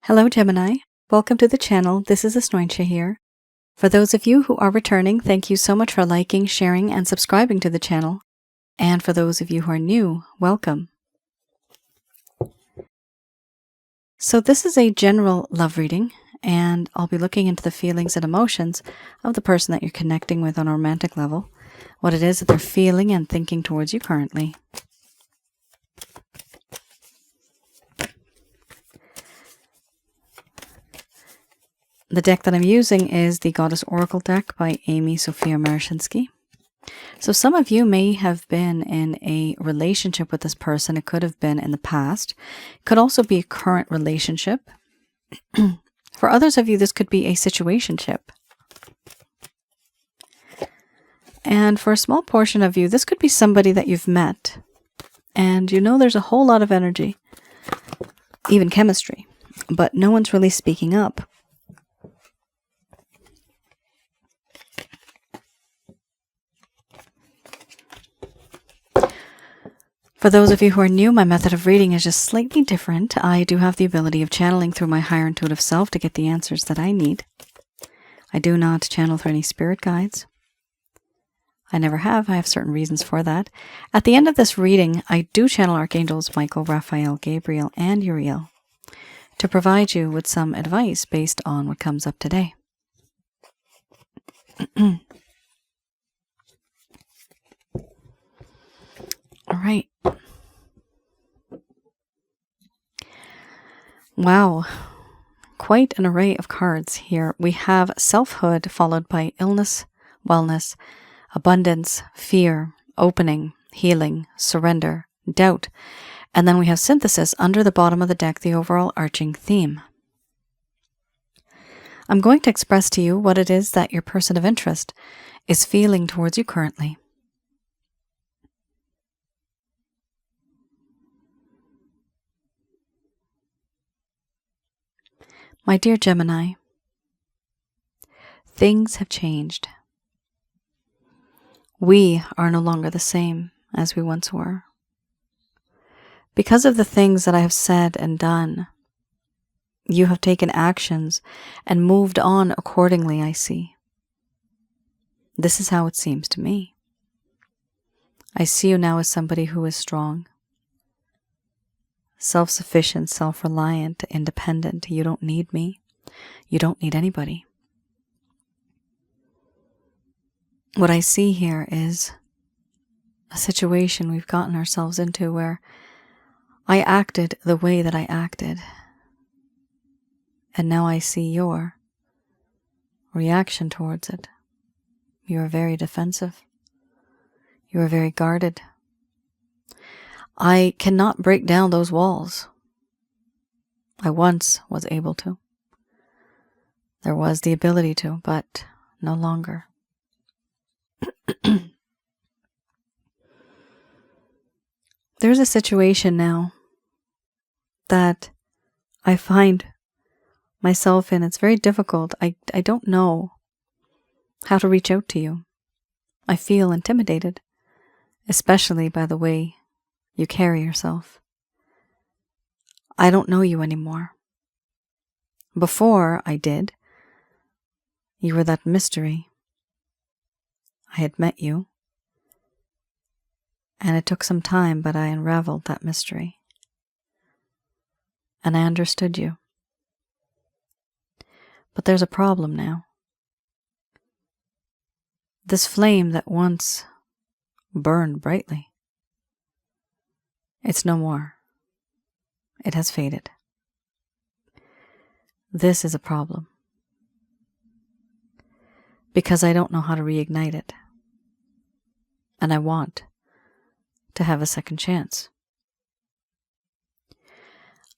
Hello Gemini, welcome to the channel. This is Asnointia here. For those of you who are returning, thank you so much for liking, sharing, and subscribing to the channel. And for those of you who are new, welcome. So this is a general love reading, and I'll be looking into the feelings and emotions of the person that you're connecting with on a romantic level, what it is that they're feeling and thinking towards you currently. The deck that I'm using is the Goddess Oracle deck by Amy Sophia Marashinsky. So some of you may have been in a relationship with this person. It could have been in the past. It could also be a current relationship. For others of you, this could be a situationship. And for a small portion of you, this could be somebody that you've met. And you know there's a whole lot of energy, even chemistry, but no one's really speaking up. For those of you who are new, my method of reading is just slightly different. I do have the ability of channeling through my higher intuitive self to get the answers that I need. I do not channel through any spirit guides. I never have. I have certain reasons for that. At the end of this reading, I do channel Archangels Michael, Raphael, Gabriel, and Uriel to provide you with some advice based on what comes up today. All right. Wow. Quite an array of cards here. We have selfhood followed by illness, wellness, abundance, fear, opening, healing, surrender, doubt. And then we have synthesis under the bottom of the deck, the overall arching theme. I'm going to express to you what it is that your person of interest is feeling towards you currently. My dear Gemini, things have changed. We are no longer the same as we once were. Because of the things that I have said and done, you have taken actions and moved on accordingly, I see. This is how it seems to me. I see you now as somebody who is strong, self-sufficient, self-reliant, independent. You don't need me. You don't need anybody. What I see here is a situation we've gotten ourselves into where I acted the way that I acted. And now I see your reaction towards it. You are very defensive. You are very guarded. I cannot break down those walls. I once was able to. There was the ability to, but no longer. There's a situation now that I find myself in. It's very difficult. I don't know how to reach out to you. I feel intimidated, especially by the way you carry yourself. I don't know you anymore. Before I did, you were that mystery. I had met you, and it took some time, but I unraveled that mystery. And I understood you. But there's a problem now. This flame that once burned brightly, it's no more. It has faded. This is a problem. Because I don't know how to reignite it. And I want to have a second chance.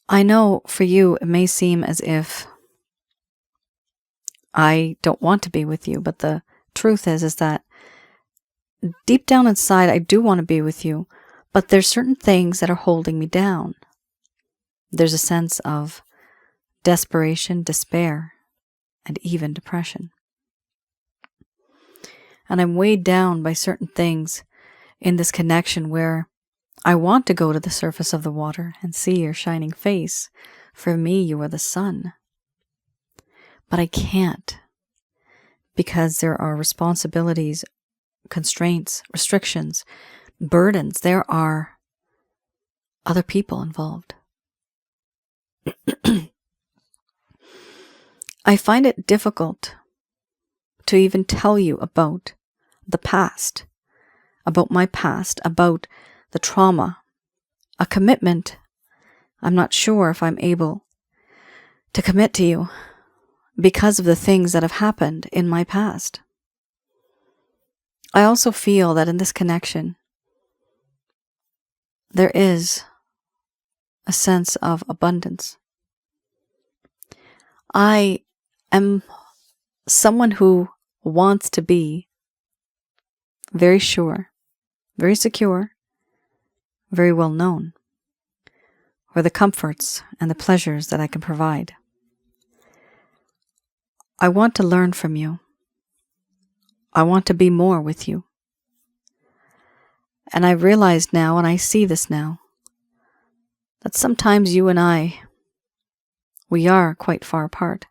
I know for you it may seem as if I don't want to be with you, but the truth is that deep down inside I do want to be with you, but there's certain things that are holding me down. There's a sense of desperation, despair, and even depression. And I'm weighed down by certain things in this connection where I want to go to the surface of the water and see your shining face For me, you are the sun. But I can't, because there are responsibilities, constraints, restrictions, burdens. There are other people involved. I find it difficult to even tell you about the past, about my past, about the trauma, a commitment. I'm not sure if I'm able to commit to you because of the things that have happened in my past. I also feel that in this connection, there is a sense of abundance. I am someone who wants to be very sure, very secure, very well known for the comforts and the pleasures that I can provide. I want to learn from you. I want to be more with you. And I realize now, and I see this now, that sometimes you and I, we are quite far apart.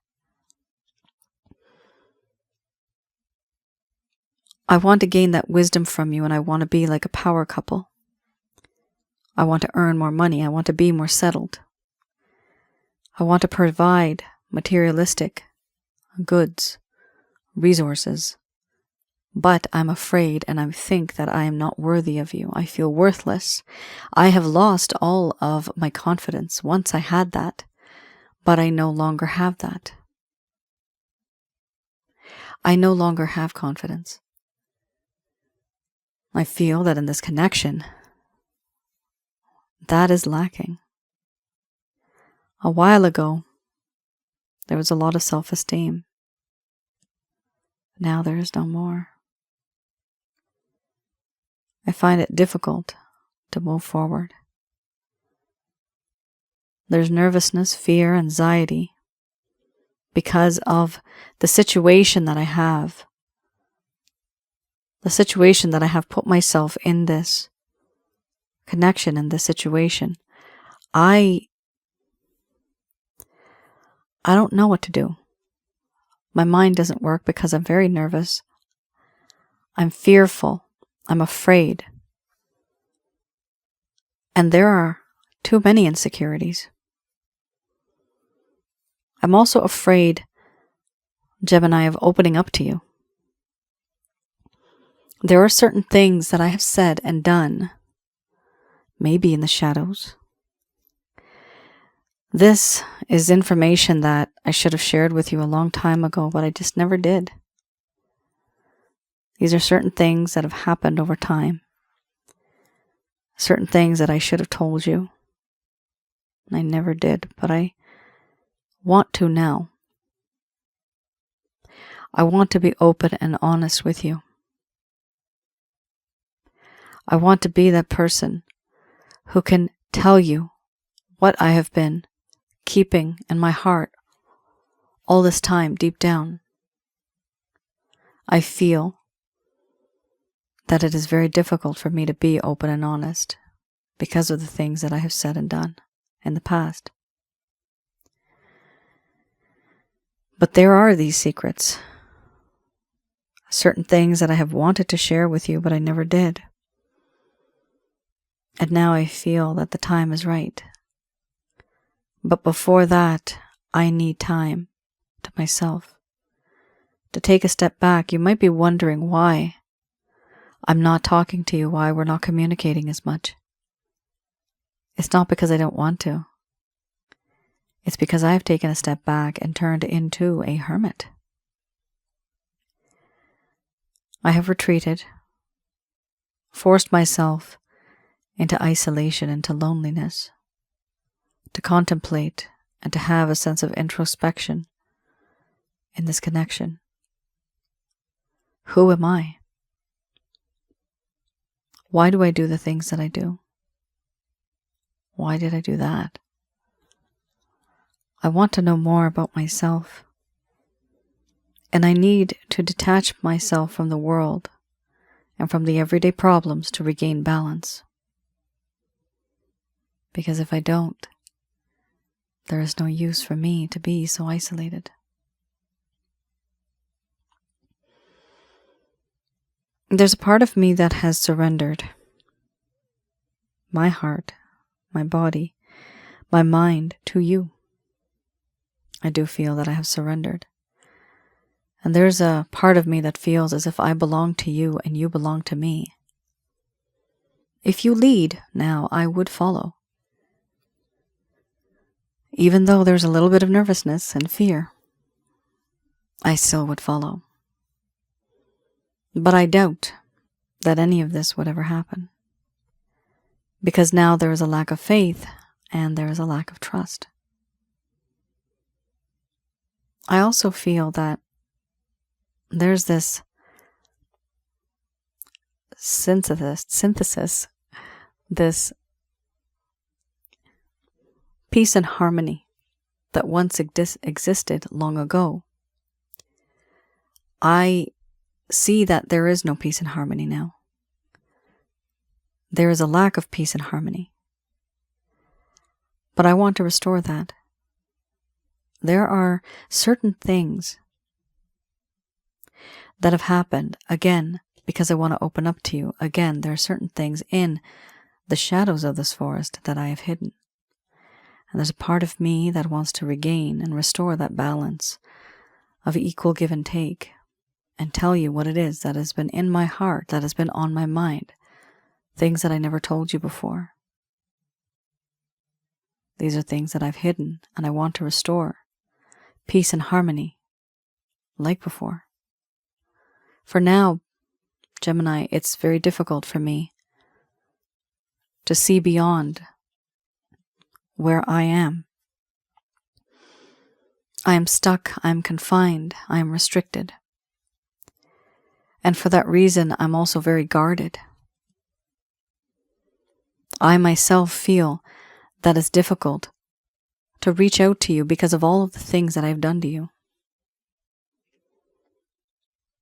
I want to gain that wisdom from you, and I want to be like a power couple. I want to earn more money. I want to be more settled. I want to provide materialistic goods, resources. But I'm afraid, and I think that I am not worthy of you. I feel worthless. I have lost all of my confidence. Once I had that, but I no longer have that. I no longer have confidence. I feel that in this connection, that is lacking. A while ago, there was a lot of self-esteem. Now there is no more. I find it difficult to move forward. There's nervousness, fear, anxiety because of the situation that I have. The situation that I have put myself in this connection, in this situation. I don't know what to do. My mind doesn't work because I'm very nervous. I'm fearful. I'm afraid. And there are too many insecurities. I'm also afraid, Gemini, of opening up to you. There are certain things that I have said and done, maybe in the shadows. This is information that I should have shared with you a long time ago, but I just never did. These are certain things that have happened over time. Certain things that I should have told you. And I never did, but I want to now. I want to be open and honest with you. I want to be that person who can tell you what I have been keeping in my heart all this time deep down. I feel that it is very difficult for me to be open and honest because of the things that I have said and done in the past. But there are these secrets, certain things that I have wanted to share with you, but I never did. And now I feel that the time is right. But before that, I need time to myself. To take a step back, you might be wondering why I'm not talking to you, why we're not communicating as much. It's not because I don't want to. It's because I've taken a step back and turned into a hermit. I have retreated, forced myself into isolation, into loneliness, to contemplate and to have a sense of introspection in this connection. Who am I? Why do I do the things that I do? Why did I do that? I want to know more about myself. And I need to detach myself from the world and from the everyday problems to regain balance. Because if I don't, There is no use for me to be so isolated. There's a part of me that has surrendered. My heart, my body, my mind to you. I do feel that I have surrendered. And there's a part of me that feels as if I belong to you and you belong to me. If you lead now, I would follow. Even though there's a little bit of nervousness and fear, I still would follow. But I doubt that any of this would ever happen. Because now there is a lack of faith and there is a lack of trust. I also feel that there's this synthesis, this peace and harmony that once existed long ago. I see that there is no peace and harmony now. There is a lack of peace and harmony. But I want to restore that. There are certain things that have happened, again, because I want to open up to you. Again, there are certain things in the shadows of this forest that I have hidden. And there's a part of me that wants to regain and restore that balance of equal give and take and tell you what it is that has been in my heart, that has been on my mind, things that I never told you before. These are things that I've hidden and I want to restore peace and harmony like before. For now, Gemini, it's very difficult for me to see beyond where I am. I am stuck, I am confined, I am restricted. And for that reason, I'm also very guarded. I myself feel that it's difficult to reach out to you because of all of the things that I've done to you.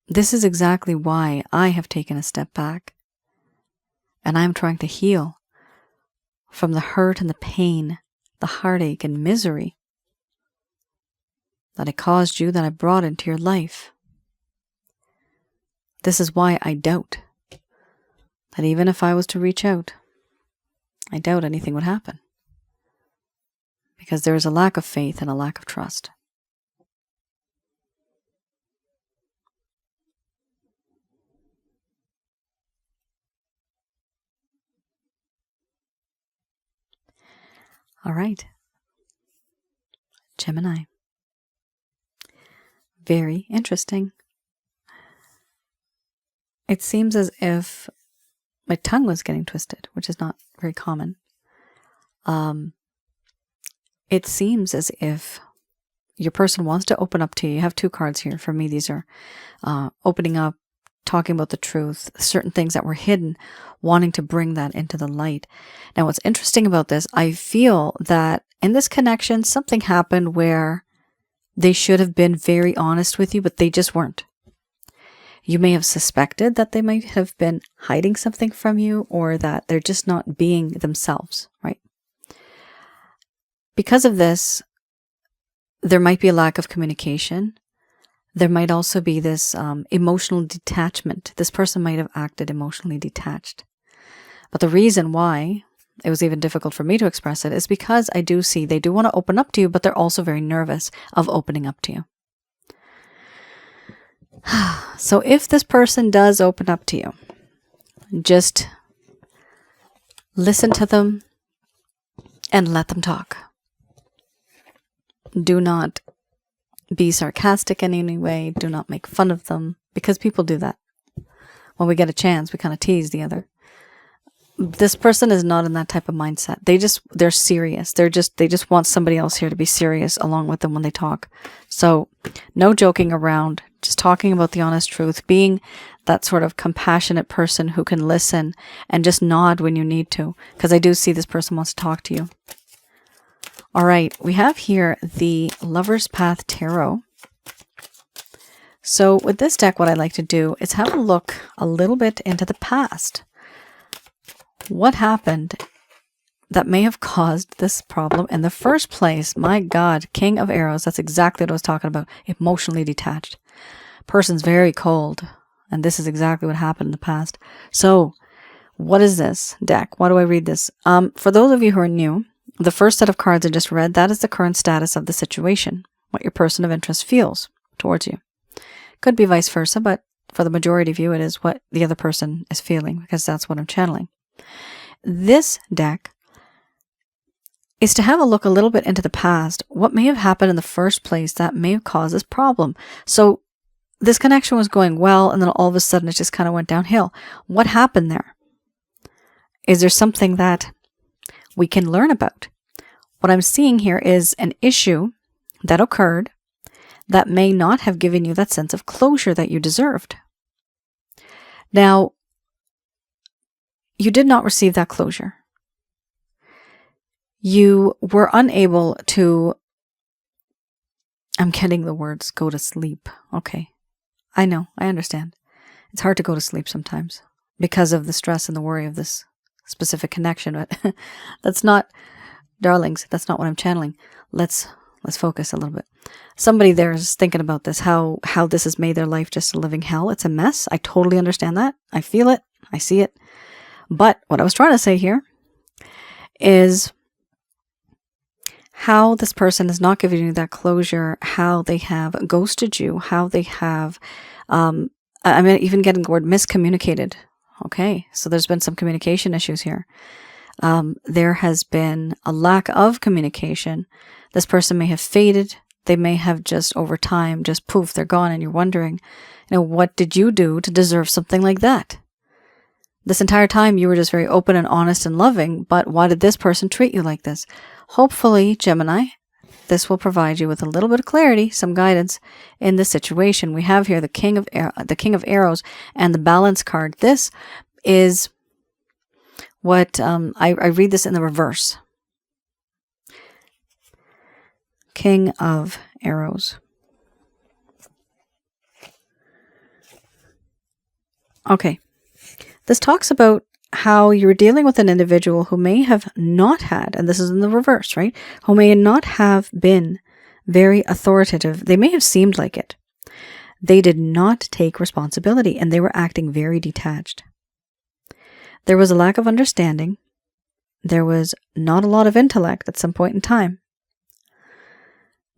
This is exactly why I have taken a step back. And I'm trying to heal from the hurt and the pain, the heartache and misery that I caused you, that I brought into your life. This is why I doubt that even if I was to reach out, I doubt anything would happen. Because there is a lack of faith and a lack of trust. All right. Gemini. Very interesting. It seems as if my tongue was getting twisted, which is not very common. It seems as if your person wants to open up to you. You have two cards here. For me, these are opening up, talking about the truth, certain things that were hidden, wanting to bring that into the light. Now, what's interesting about this, I feel that in this connection, something happened where they should have been very honest with you, but they just weren't. You may have suspected that they might have been hiding something from you, or that they're just not being themselves, right? Because of this, there might be a lack of communication. There might also be this emotional detachment. This person might have acted emotionally detached. But the reason why it was even difficult for me to express it is because I do see they do want to open up to you, but they're also very nervous of opening up to you. So if this person does open up to you, just listen to them and let them talk. Do not be sarcastic in any way. Do not make fun of them, because people do that. When we get a chance, we kind of tease the other. This person is not in that type of mindset. They're serious. They just want somebody else here to be serious along with them when they talk. So no joking around, just talking about the honest truth, being that sort of compassionate person who can listen and just nod when you need to, because I do see this person wants to talk to you. All right, we have here the Lover's Path Tarot. So with this deck, what I like to do is have a look a little bit into the past. What happened that may have caused this problem in the first place. My God, King of Arrows, that's exactly what I was talking about. Emotionally detached. Person's very cold. And this is exactly what happened in the past. So, what is this deck? Why do I read this? For those of you who are new, the first set of cards I just read, that is the current status of the situation. What your person of interest feels towards you. Could be vice versa, but for the majority of you, it is what the other person is feeling, because that's what I'm channeling. This deck is to have a look a little bit into the past, what may have happened in the first place that may have caused this problem. So this connection was going well, and then all of a sudden it just kind of went downhill. What happened there? Is there something that we can learn about? What I'm seeing here is an issue that occurred that may not have given you that sense of closure that you deserved. Now, you did not receive that closure. You were unable to, I'm getting the words, go to sleep. Okay. I know, I understand. It's hard to go to sleep sometimes because of the stress and the worry of this specific connection, but that's not, darlings, that's not what I'm channeling. Let's focus a little bit. Somebody there is thinking about this, how this has made their life just a living hell. It's a mess. I totally understand that. I feel it. I see it. But what I was trying to say here is how this person is not giving you that closure, how they have ghosted you, how they have, I'm even getting the word miscommunicated. Okay, so there's been some communication issues here. There has been a lack of communication. This person may have faded. They may have just over time, just poof, they're gone, and you're wondering, what did you do to deserve something like that? This entire time you were just very open and honest and loving, but why did this person treat you like this? Hopefully, Gemini, this will provide you with a little bit of clarity, some guidance in this situation. We have here the King of Arrows and the Balance card. This is what I read this in the reverse. King of Arrows. Okay. This talks about how you're dealing with an individual who may have not had, and this is in the reverse, right? Who may not have been very authoritative. They may have seemed like it. They did not take responsibility, and they were acting very detached. There was a lack of understanding. There was not a lot of intellect at some point in time.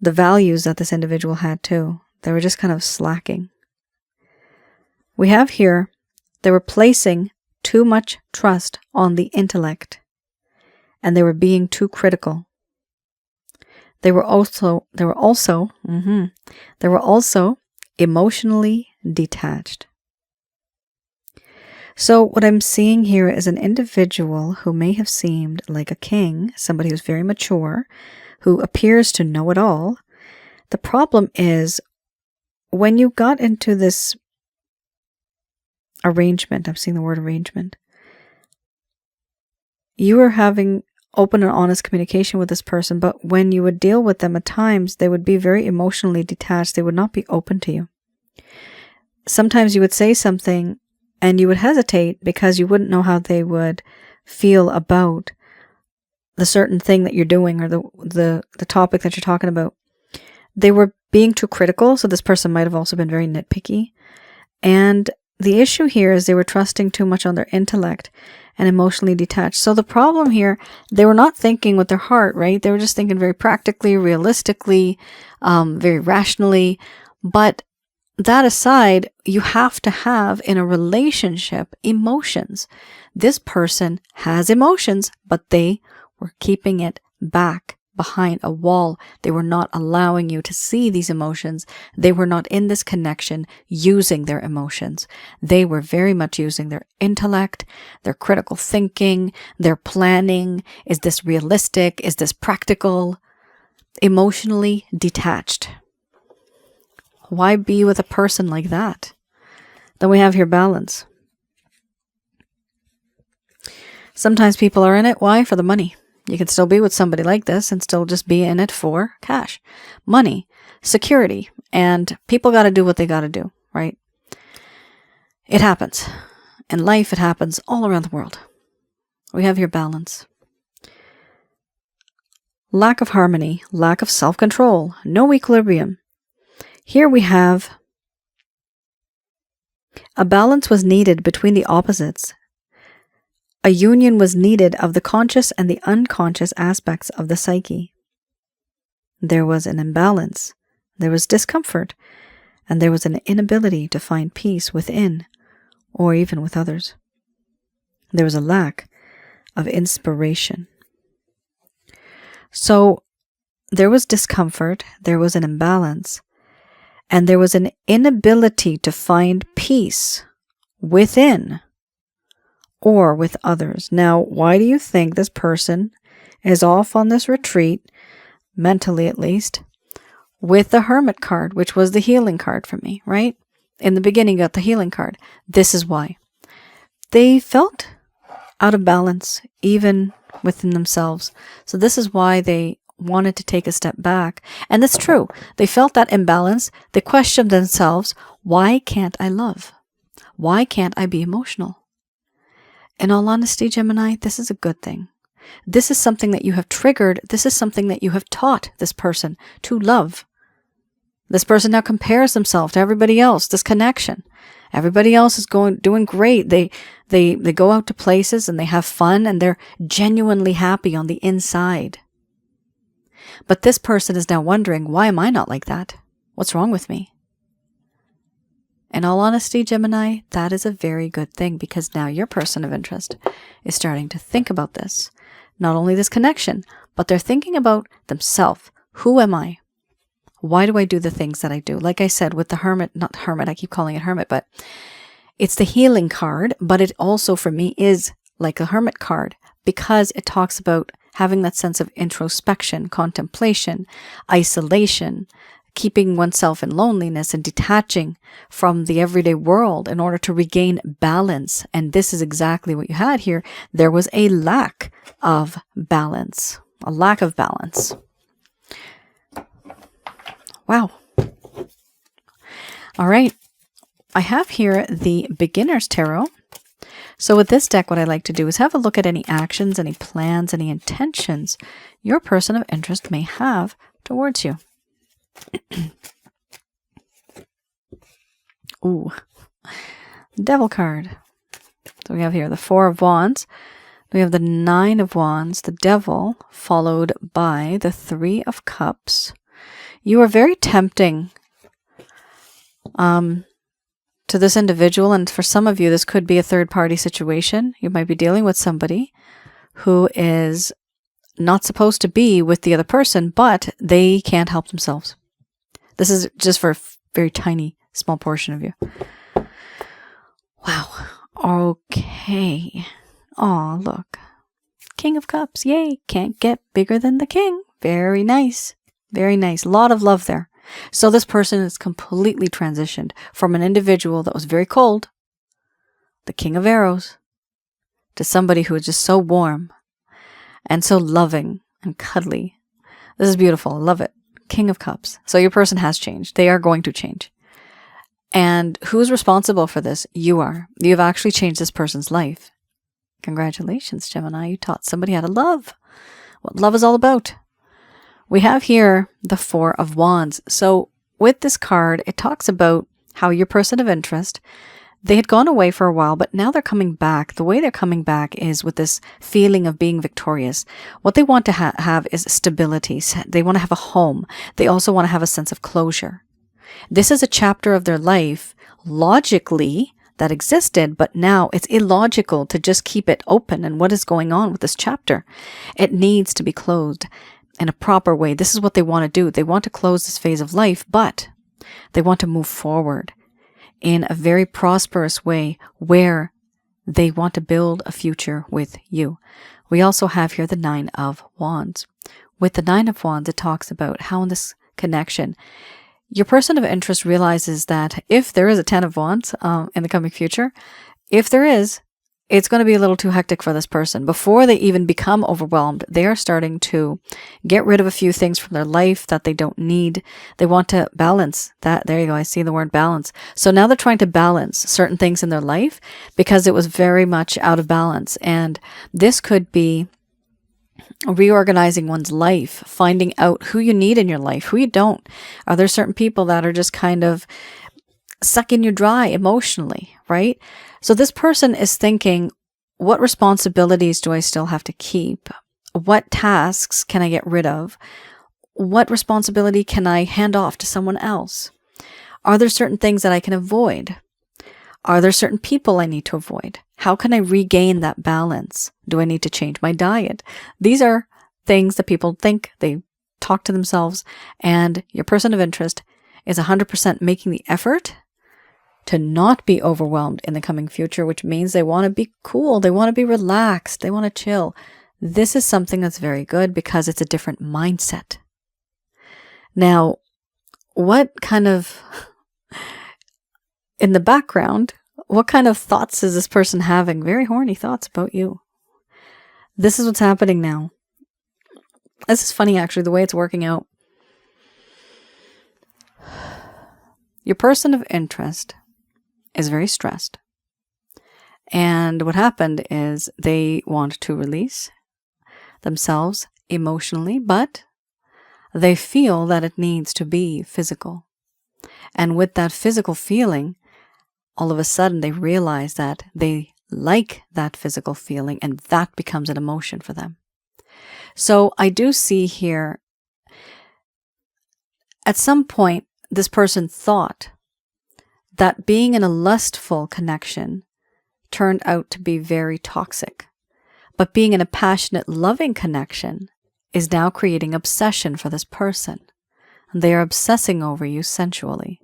The values that this individual had too, they were just kind of slacking. We have here, they were placing too much trust on the intellect, and they were being too critical. They were also emotionally detached. So what I'm seeing here is an individual who may have seemed like a king, somebody who's very mature, who appears to know it all. The problem is, when you got into this arrangement, I'm seeing the word arrangement, you were having open and honest communication with this person, but when you would deal with them at times, they would be very emotionally detached. They would not be open to you. Sometimes you would say something and you would hesitate because you wouldn't know how they would feel about the certain thing that you're doing or the topic that you're talking about. They were being too critical, so this person might have also been very nitpicky. And the issue here is they were trusting too much on their intellect and emotionally detached. So the problem here, they were not thinking with their heart, right? They were just thinking very practically, realistically, very rationally. But that aside, you have to have in a relationship emotions. This person has emotions, but they were keeping it back behind a wall. They were not allowing you to see these emotions. They were not in this connection using their emotions. They were very much using their intellect, their critical thinking, their planning. Is this realistic? Is this practical? Emotionally detached. Why be with a person like that? Then we have here balance. Sometimes people are in it. Why? For the money. You can still be with somebody like this and still just be in it for cash, money, security, and people got to do what they got to do, right? It happens. In life, it happens all around the world. We have here balance. lack of harmony, lack of self-control, no equilibrium. Here we have a balance was needed between the opposites. A union was needed of the conscious and the unconscious aspects of the psyche. There was an imbalance, there was discomfort, and there was an inability to find peace within or even with others. There was a lack of inspiration. So there was discomfort, there was an imbalance, and there was an inability to find peace within or with others. Now, why do you think this person is off on this retreat, mentally at least, with the Hermit card, which was the healing card for me, right? In the beginning, you got the healing card. This is why. They felt out of balance, even within themselves. So this is why they wanted to take a step back. And that's true. They felt that imbalance. They questioned themselves, why can't I love? Why can't I be emotional? In all honesty, Gemini, this is a good thing. This is something that you have triggered. This is something that you have taught this person to love. This person now compares themselves to everybody else, this connection. Everybody else is doing great. They go out to places and they have fun and they're genuinely happy on the inside. But this person is now wondering, why am I not like that? What's wrong with me? In all honesty, Gemini, that is a very good thing, because now your person of interest is starting to think about this. Not only this connection, but they're thinking about themselves. Who am I? Why do I do the things that I do? Like I said, with the Hermit, not Hermit, I keep calling it Hermit, but it's the healing card, but it also for me is like a Hermit card, because it talks about having that sense of introspection, contemplation, isolation, keeping oneself in loneliness and detaching from the everyday world in order to regain balance. And this is exactly what you had here. There was a lack of balance, a lack of balance. Wow. All right. I have here the Beginner's Tarot. So with this deck, what I like to do is have a look at any actions, any plans, any intentions your person of interest may have towards you. Ooh, Devil card. So we have here the Four of Wands. We have the Nine of Wands, the Devil, followed by the Three of Cups. You are very tempting to this individual, and for some of you, this could be a third-party situation. You might be dealing with somebody who is not supposed to be with the other person, but they can't help themselves. This is just for a very tiny, small portion of you. Wow. Okay. Aw, look. King of Cups. Yay. Can't get bigger than the king. Very nice. Very nice. A lot of love there. So this person is completely transitioned from an individual that was very cold, the King of Arrows, to somebody who is just so warm and so loving and cuddly. This is beautiful. I love it. King of Cups. So your person has changed. They are going to change. And who's responsible for this? You are. You have actually changed this person's life. Congratulations, Gemini. You taught somebody how to love. What love is all about. We have here the Four of Wands. So with this card, it talks about how your person of interest, they had gone away for a while, but now they're coming back. The way they're coming back is with this feeling of being victorious. What they want to have is stability. They want to have a home. They also want to have a sense of closure. This is a chapter of their life, logically, that existed, but now it's illogical to just keep it open. And what is going on with this chapter? It needs to be closed in a proper way. This is what they want to do. They want to close this phase of life, but they want to move forward in a very prosperous way where they want to build a future with you. We also have here the Nine of Wands. With the Nine of Wands, it talks about how in this connection, your person of interest realizes that if there is a Ten of Wands in the coming future, if there is, it's going to be a little too hectic for this person. Before they even become overwhelmed, they are starting to get rid of a few things from their life that they don't need. They want to balance that. There you go. I see the word balance. So now they're trying to balance certain things in their life because it was very much out of balance. And this could be reorganizing one's life, finding out who you need in your life, who you don't. Are there certain people that are just kind of sucking you dry emotionally, right? So this person is thinking, what responsibilities do I still have to keep? What tasks can I get rid of? What responsibility can I hand off to someone else? Are there certain things that I can avoid? Are there certain people I need to avoid? How can I regain that balance? Do I need to change my diet? These are things that people think, they talk to themselves, and your person of interest is 100% making the effort to not be overwhelmed in the coming future, which means they want to be cool, they want to be relaxed, they want to chill. This is something that's very good because it's a different mindset. Now, what kind of, in the background, what kind of thoughts is this person having? Very horny thoughts about you. This is what's happening now. This is funny, actually, the way it's working out. Your person of interest is very stressed. And what happened is they want to release themselves emotionally, but they feel that it needs to be physical. And with that physical feeling, all of a sudden they realize that they like that physical feeling, and that becomes an emotion for them. So I do see here, at some point, this person thought that being in a lustful connection turned out to be very toxic. But being in a passionate, loving connection is now creating obsession for this person. They are obsessing over you sensually.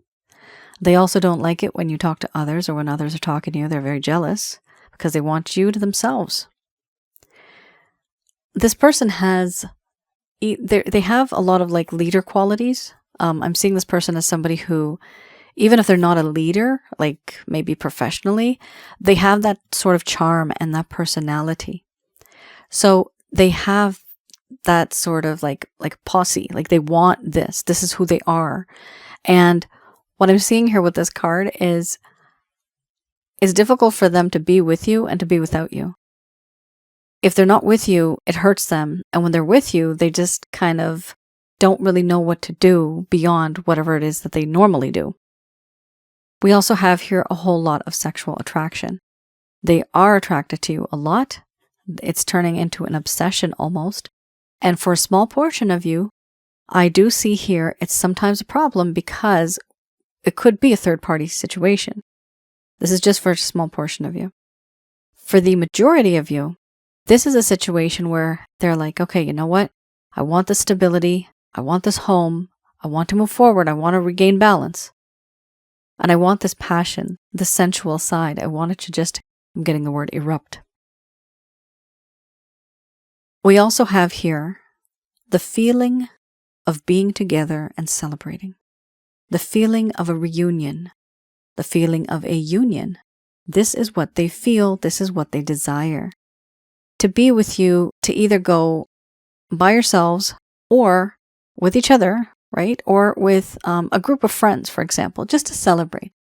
They also don't like it when you talk to others, or when others are talking to you. They're very jealous because they want you to themselves. This person has, they have a lot of like leader qualities. I'm seeing this person as somebody who, even if they're not a leader, like maybe professionally, they have that sort of charm and that personality. So they have that sort of like posse, like they want this. This is who they are. And what I'm seeing here with this card is it's difficult for them to be with you and to be without you. If they're not with you, it hurts them. And when they're with you, they just kind of don't really know what to do beyond whatever it is that they normally do. We also have here a whole lot of sexual attraction. They are attracted to you a lot. It's turning into an obsession almost. And for a small portion of you, I do see here it's sometimes a problem because it could be a third-party situation. This is just for a small portion of you. For the majority of you, this is a situation where they're like, okay, you know what? I want this stability. I want this home. I want to move forward. I want to regain balance. And I want this passion, the sensual side. I want it to just, I'm getting the word erupt. We also have here the feeling of being together and celebrating. The feeling of a reunion. The feeling of a union. This is what they feel. This is what they desire. To be with you, to either go by yourselves or with each other, right? Or with a group of friends, for example, just to celebrate.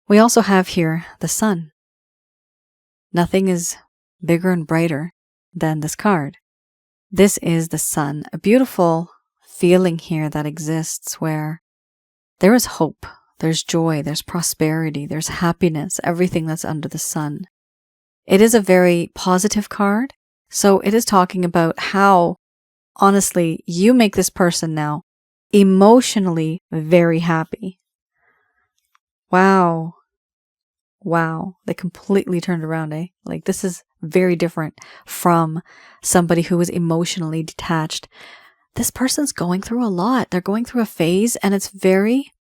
We also have here the sun. Nothing is bigger and brighter than this card. This is the sun, a beautiful feeling here that exists where there is hope, there's joy, there's prosperity, there's happiness, everything that's under the sun. It is a very positive card, so it is talking about how, honestly, you make this person now emotionally very happy. Wow. Wow. They completely turned around, eh? Like, this is very different from somebody who is emotionally detached. This person's going through a lot. They're going through a phase, and it's very,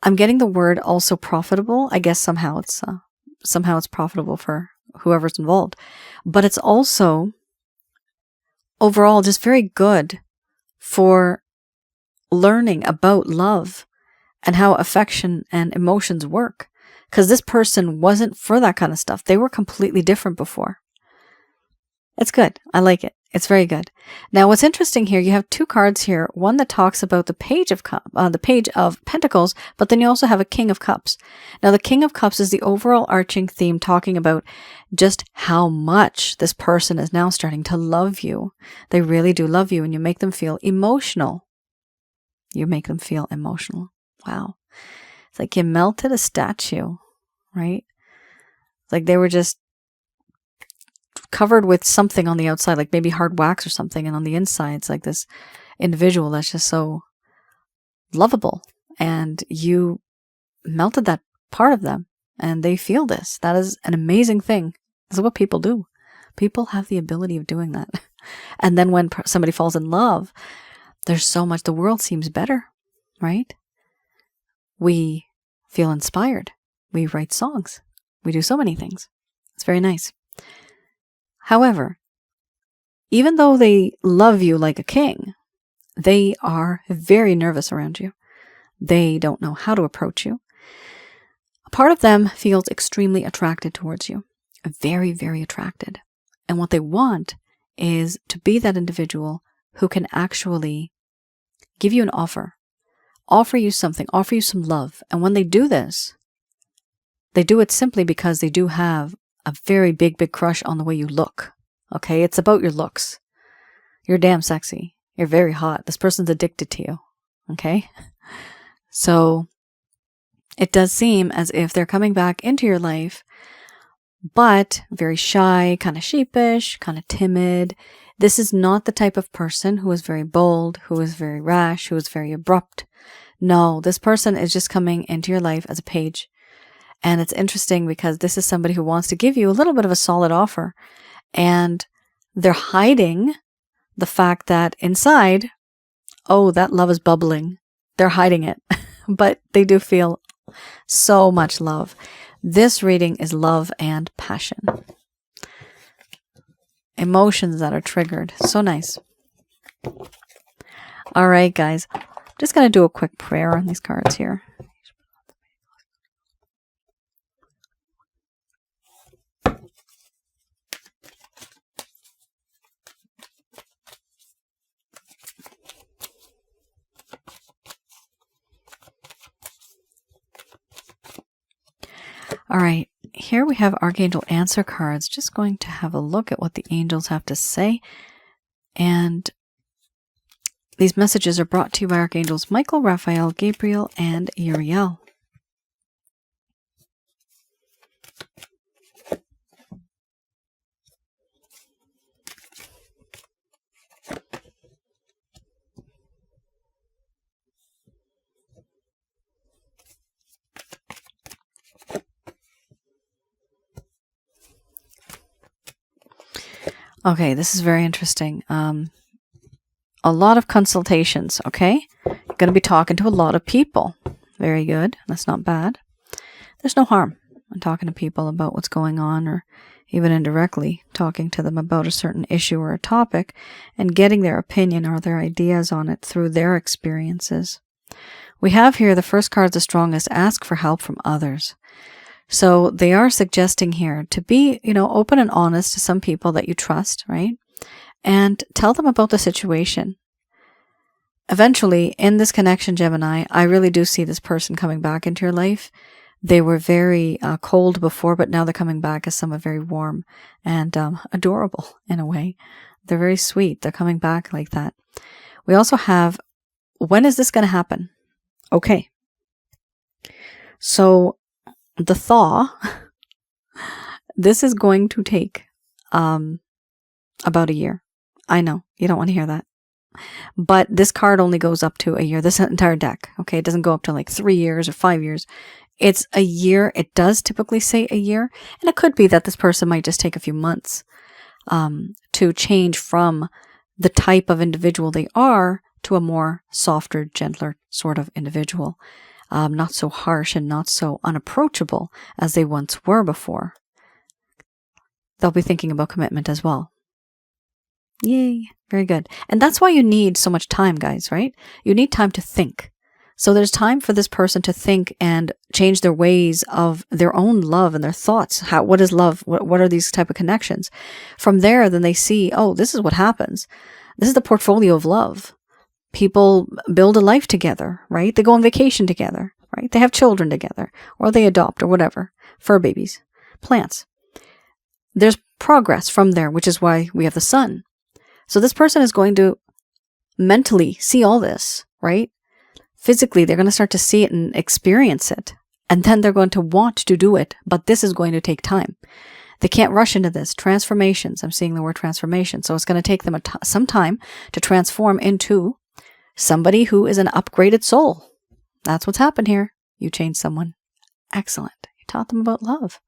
I'm getting the word also profitable. I guess somehow it's profitable for whoever's involved. But it's also overall just very good for learning about love and how affection and emotions work. Because this person wasn't for that kind of stuff. They were completely different before. It's good. I like it. It's very good. Now, what's interesting here, you have two cards here. One that talks about the Page of Pentacles, but then you also have a King of Cups. Now, the King of Cups is the overall arching theme, talking about just how much this person is now starting to love you. They really do love you, and you make them feel emotional. You make them feel emotional. Wow. It's like you melted a statue, right? Like they were just covered with something on the outside, like maybe hard wax or something, and on the inside it's like this individual that's just so lovable, and you melted that part of them, and they feel this. That is an amazing thing. This is what people do. People have the ability of doing that. And then when somebody falls in love, there's so much, the world seems better, right? We feel inspired. We write songs. We do so many things. It's very nice. However, even though they love you like a king, they are very nervous around you. They don't know how to approach you. A part of them feels extremely attracted towards you. Very, very attracted. And what they want is to be that individual who can actually give you an offer you something, offer you some love. And when they do this, they do it simply because they do have a very big, big crush on the way you look. Okay, it's about your looks. You're damn sexy. You're very hot. This person's addicted to you. Okay? So it does seem as if they're coming back into your life, but very shy, kind of sheepish, kind of timid. This is not the type of person who is very bold, who is very rash, who is very abrupt. No, this person is just coming into your life as a page. And it's interesting because this is somebody who wants to give you a little bit of a solid offer. And they're hiding the fact that inside, oh, that love is bubbling. They're hiding it. But they do feel so much love. This reading is love and passion. Emotions that are triggered. So nice. All right, guys. I'm just going to do a quick prayer on these cards here. All right, here we have Archangel Answer cards. Just going to have a look at what the angels have to say. And these messages are brought to you by Archangels Michael, Raphael, Gabriel, and Uriel. Okay, this is very interesting. A lot of consultations, okay? You're going to be talking to a lot of people. Very good. That's not bad. There's no harm in talking to people about what's going on, or even indirectly talking to them about a certain issue or a topic and getting their opinion or their ideas on it through their experiences. We have here the first card's the strongest. Ask for help from others. So they are suggesting here to be, open and honest to some people that you trust, right? And tell them about the situation. Eventually, in this connection, Gemini, I really do see this person coming back into your life. They were very cold before, but now they're coming back as someone very warm and adorable in a way. They're very sweet. They're coming back like that. We also have, when is this going to happen? Okay. So the thaw, this is going to take about a year. I know, you don't want to hear that. But this card only goes up to a year, this entire deck, okay? It doesn't go up to like 3 years or 5 years. It's a year. It does typically say a year. And it could be that this person might just take a few months to change from the type of individual they are to a more softer, gentler sort of individual. Not so harsh and not so unapproachable as they once were before. They'll be thinking about commitment as well. Yay. Very good. And that's why you need so much time, guys, right? You need time to think. So there's time for this person to think and change their ways of their own love and their thoughts. What is love? What are these type of connections? From there, then they see, oh, this is what happens. This is the portfolio of love. People build a life together, right? They go on vacation together, right? They have children together, or they adopt, or whatever. Fur babies, plants. There's progress from there, which is why we have the sun. So this person is going to mentally see all this, right? Physically, they're going to start to see it and experience it. And then they're going to want to do it, but this is going to take time. They can't rush into this. Transformations. I'm seeing the word transformation. So it's going to take them some time to transform into somebody who is an upgraded soul. That's what's happened here. You changed someone. Excellent. You taught them about love.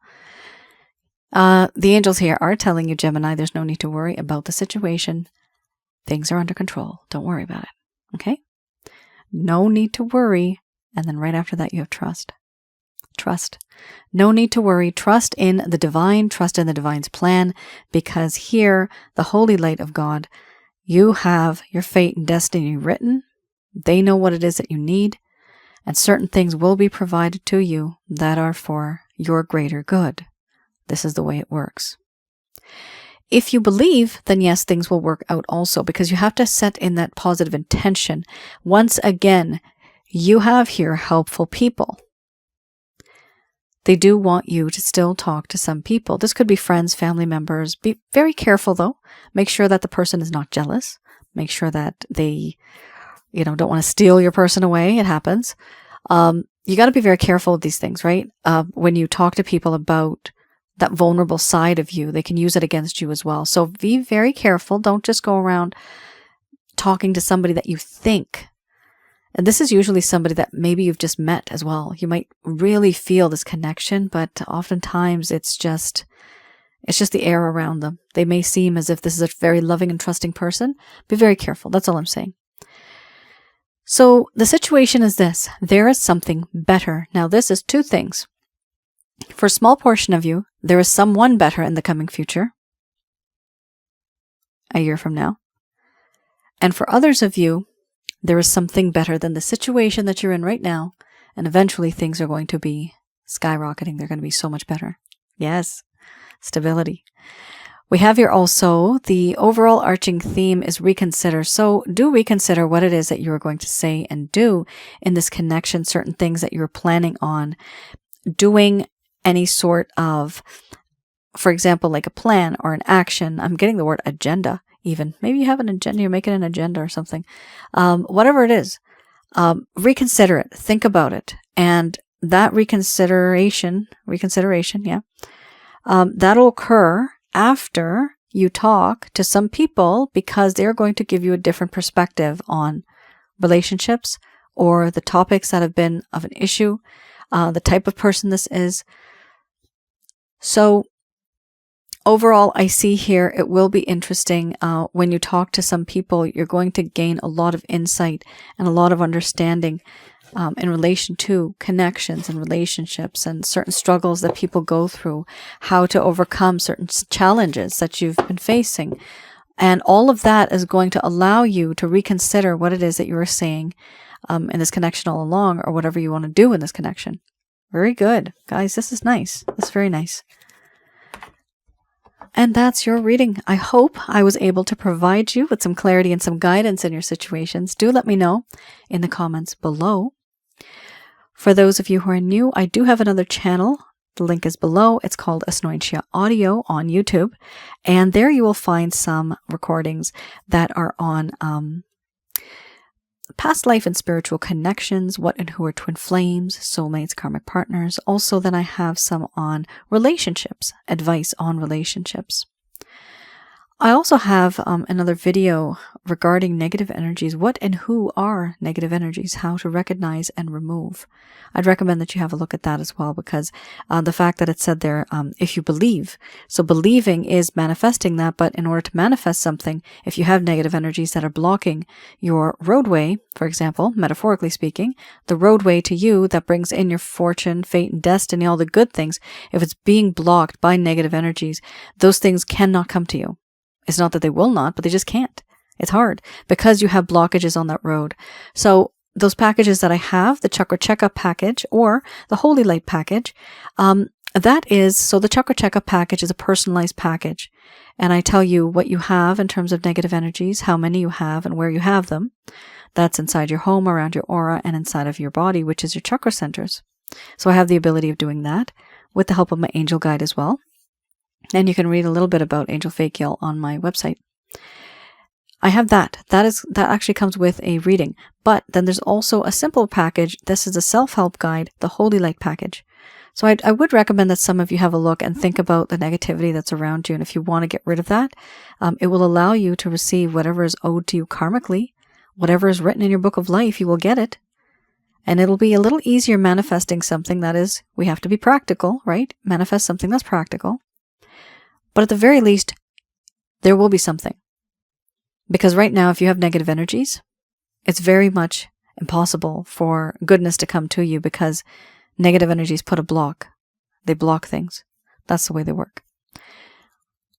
The angels here are telling you, Gemini, there's no need to worry about the situation. Things are under control. Don't worry about it. Okay? No need to worry. And then right after that, you have trust. Trust. No need to worry. Trust in the divine. Trust in the divine's plan. Because here, the holy light of God, you have your fate and destiny written. They know what it is that you need. And certain things will be provided to you that are for your greater good. This is the way it works. If you believe, then yes, things will work out also, because you have to set in that positive intention. Once again, you have here helpful people. They do want you to still talk to some people. This could be friends, family members. Be very careful though. Make sure that the person is not jealous. Make sure that they, don't want to steal your person away. It happens. You got to be very careful of these things, right? When you talk to people about that vulnerable side of you, they can use it against you as well. So be very careful. Don't just go around talking to somebody that you think. And this is usually somebody that maybe you've just met as well. You might really feel this connection, but oftentimes it's just the air around them. They may seem as if this is a very loving and trusting person. Be very careful. That's all I'm saying. So the situation is this. There is something better. Now this is two things. For a small portion of you, there is someone better in the coming future, a year from now. And for others of you, there is something better than the situation that you're in right now, and eventually things are going to be skyrocketing. They're going to be so much better. Yes, stability. We have here also the overall arching theme is reconsider. So do reconsider what it is that you are going to say and do in this connection, certain things that you're planning on doing. Any sort of, for example, like a plan or an action. I'm getting the word agenda even. Maybe you have an agenda, you're making an agenda or something. Whatever it is, reconsider it, think about it. And that reconsideration, yeah, that'll occur after you talk to some people, because they're going to give you a different perspective on relationships or the topics that have been of an issue, the type of person this is. So overall, I see here it will be interesting. When you talk to some people, you're going to gain a lot of insight and a lot of understanding in relation to connections and relationships and certain struggles that people go through, how to overcome certain challenges that you've been facing. And all of that is going to allow you to reconsider what it is that you were saying in this connection all along, or whatever you want to do in this connection. Very good. Guys, this is nice. That's very nice. And that's your reading. I hope I was able to provide you with some clarity and some guidance in your situations. Do let me know in the comments below. For those of you who are new, I do have another channel. The link is below. It's called Asnointia Audio on YouTube. And there you will find some recordings that are on past life and spiritual connections, what and who are twin flames, soulmates, karmic partners. Also, then I have some on relationships, advice on relationships. I also have another video regarding negative energies. What and who are negative energies? How to recognize and remove. I'd recommend that you have a look at that as well, because the fact that it said there, if you believe. So believing is manifesting that, but in order to manifest something, if you have negative energies that are blocking your roadway, for example, metaphorically speaking, the roadway to you that brings in your fortune, fate, and destiny, all the good things, if it's being blocked by negative energies, those things cannot come to you. It's not that they will not, but they just can't. It's hard because you have blockages on that road. So those packages that I have, the Chakra Checkup package or the Holy Light package, so the Chakra Checkup package is a personalized package. And I tell you what you have in terms of negative energies, how many you have, and where you have them. That's inside your home, around your aura, and inside of your body, which is your chakra centers. So I have the ability of doing that with the help of my angel guide as well. And you can read a little bit about Angel Fakiel on my website. I have that. That actually comes with a reading. But then there's also a simple package. This is a self-help guide, the Holy Light package. So I would recommend that some of you have a look and think about the negativity that's around you. And if you want to get rid of that, it will allow you to receive whatever is owed to you karmically. Whatever is written in your book of life, you will get it. And it'll be a little easier manifesting something that is, we have to be practical, right? Manifest something that's practical. But at the very least, there will be something. Because right now, if you have negative energies, it's very much impossible for goodness to come to you because negative energies put a block. They block things. That's the way they work.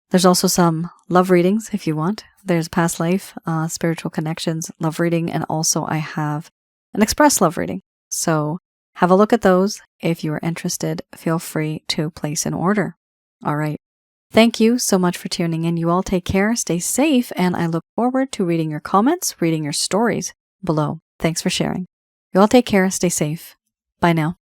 There's also some love readings if you want. There's past life, spiritual connections, love reading, and also I have an express love reading. So have a look at those. If you are interested, feel free to place an order. All right. Thank you so much for tuning in. You all take care, stay safe, and I look forward to reading your comments, reading your stories below. Thanks for sharing. You all take care, stay safe. Bye now.